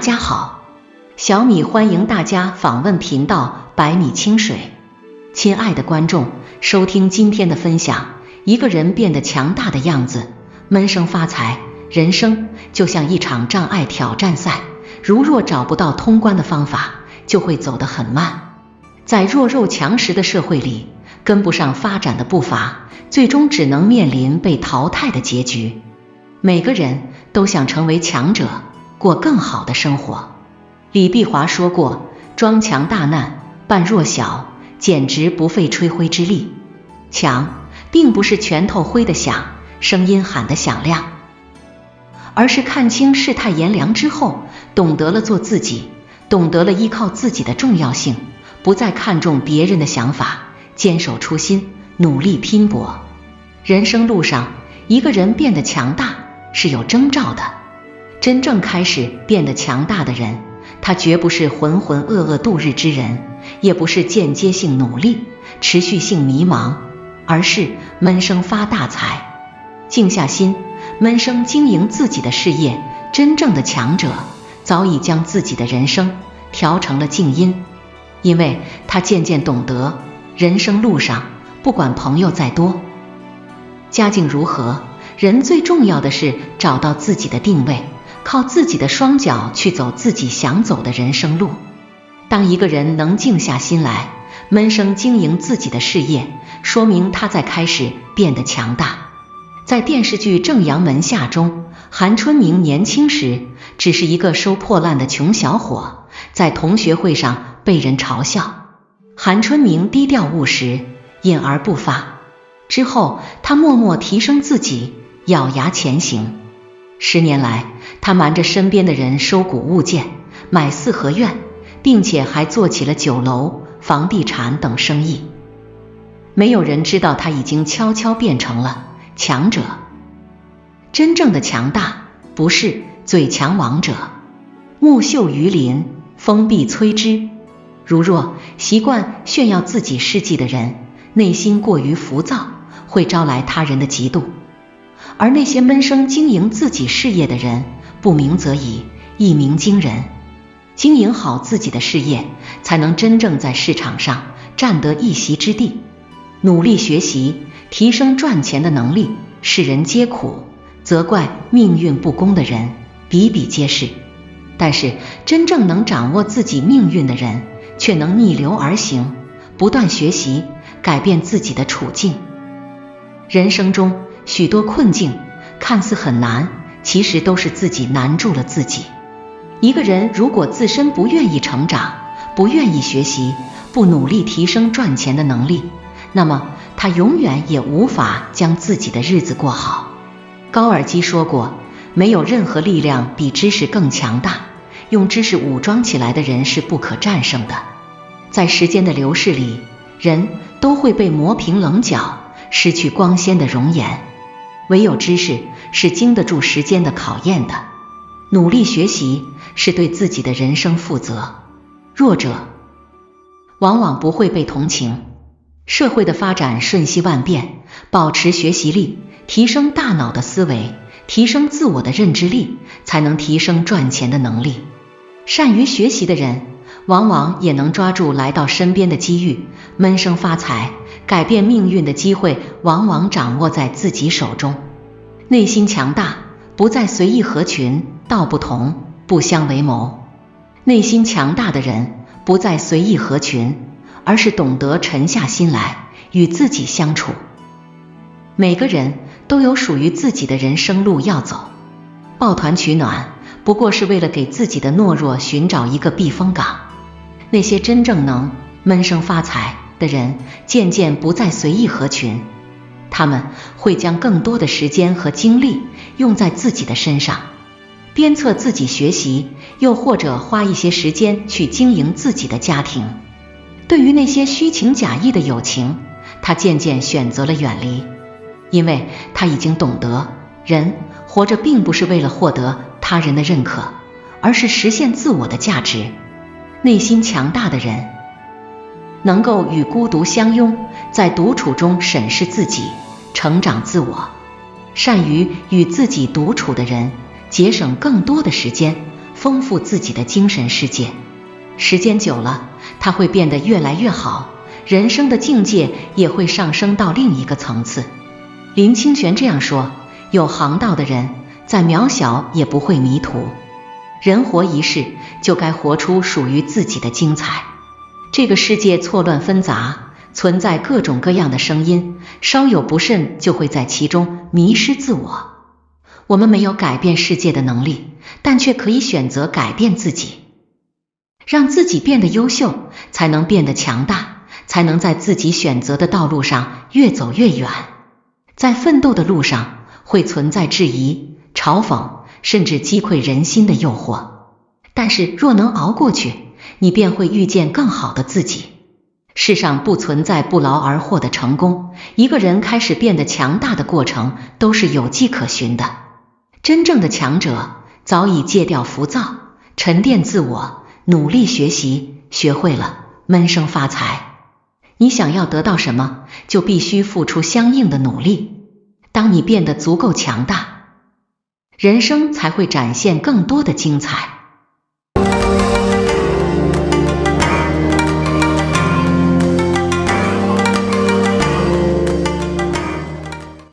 家好，小米欢迎大家访问频道百米清水。亲爱的观众，收听今天的分享，一个人变得强大的样子，闷声发财。人生就像一场障碍挑战赛，如若找不到通关的方法，就会走得很慢。在弱肉强食的社会里，跟不上发展的步伐，最终只能面临被淘汰的结局。每个人都想成为强者，过更好的生活。李碧华说过，装强大难，扮弱小，简直不费吹灰之力。强并不是拳头挥得响，声音喊得响亮，而是看清世态炎凉之后，懂得了做自己，懂得了依靠自己的重要性，不再看重别人的想法，坚守初心，努力拼搏。人生路上，一个人变得强大是有征兆的。真正开始变得强大的人，他绝不是浑浑噩噩度日之人，也不是间接性努力，持续性迷茫，而是闷声发大财。静下心，闷声经营自己的事业。真正的强者早已将自己的人生调成了静音，因为他渐渐懂得，人生路上不管朋友再多，家境如何，人最重要的是找到自己的定位，靠自己的双脚去走自己想走的人生路。当一个人能静下心来，闷声经营自己的事业，说明他在开始变得强大。在电视剧《正阳门下》中，韩春明年轻时只是一个收破烂的穷小伙，在同学会上被人嘲笑。韩春明低调务实，隐而不发。之后他默默提升自己，咬牙前行。10年来，他瞒着身边的人收谷物件，买4合院，并且还做起了酒楼、房地产等生意。没有人知道他已经悄悄变成了强者。真正的强大不是嘴强王者，木秀于林，风必摧之。如若习惯炫耀自己事迹的人，内心过于浮躁，会招来他人的嫉妒。而那些闷声经营自己事业的人，不鸣则已，一鸣惊人。经营好自己的事业，才能真正在市场上占得一席之地。努力学习，提升赚钱的能力，世人皆苦，责怪命运不公的人比比皆是。但是真正能掌握自己命运的人，却能逆流而行，不断学习，改变自己的处境。人生中许多困境看似很难，其实都是自己难住了自己。一个人如果自身不愿意成长，不愿意学习，不努力提升赚钱的能力，那么他永远也无法将自己的日子过好。高尔基说过，没有任何力量比知识更强大，用知识武装起来的人是不可战胜的。在时间的流逝里，人都会被磨平棱角，失去光鲜的容颜，唯有知识是经得住时间的考验的。努力学习是对自己的人生负责。弱者往往不会被同情。社会的发展瞬息万变，保持学习力，提升大脑的思维，提升自我的认知力，才能提升赚钱的能力。善于学习的人，往往也能抓住来到身边的机遇，闷声发财。改变命运的机会往往掌握在自己手中。内心强大，不再随意合群，道不同不相为谋。内心强大的人，不再随意合群，而是懂得沉下心来与自己相处。每个人都有属于自己的人生路要走，抱团取暖不过是为了给自己的懦弱寻找一个避风港。那些真正能闷声发财的人，渐渐不再随意合群，他们会将更多的时间和精力用在自己的身上，鞭策自己学习，又或者花一些时间去经营自己的家庭。对于那些虚情假意的友情，他渐渐选择了远离，因为他已经懂得，人活着并不是为了获得他人的认可，而是实现自我的价值。内心强大的人，能够与孤独相拥，在独处中审视自己，成长自我。善于与自己独处的人，节省更多的时间，丰富自己的精神世界。时间久了，他会变得越来越好，人生的境界也会上升到另一个层次。林清玄这样说，有航道的人，再渺小也不会迷途。人活一世，就该活出属于自己的精彩。这个世界错乱纷杂，存在各种各样的声音，稍有不慎就会在其中迷失自我。我们没有改变世界的能力，但却可以选择改变自己，让自己变得优秀，才能变得强大，才能在自己选择的道路上越走越远。在奋斗的路上，会存在质疑、嘲讽，甚至击溃人心的诱惑，但是若能熬过去，你便会遇见更好的自己。世上不存在不劳而获的成功，一个人开始变得强大的过程都是有迹可循的。真正的强者早已戒掉浮躁，沉淀自我，努力学习，学会了闷声发财。你想要得到什么，就必须付出相应的努力。当你变得足够强大，人生才会展现更多的精彩。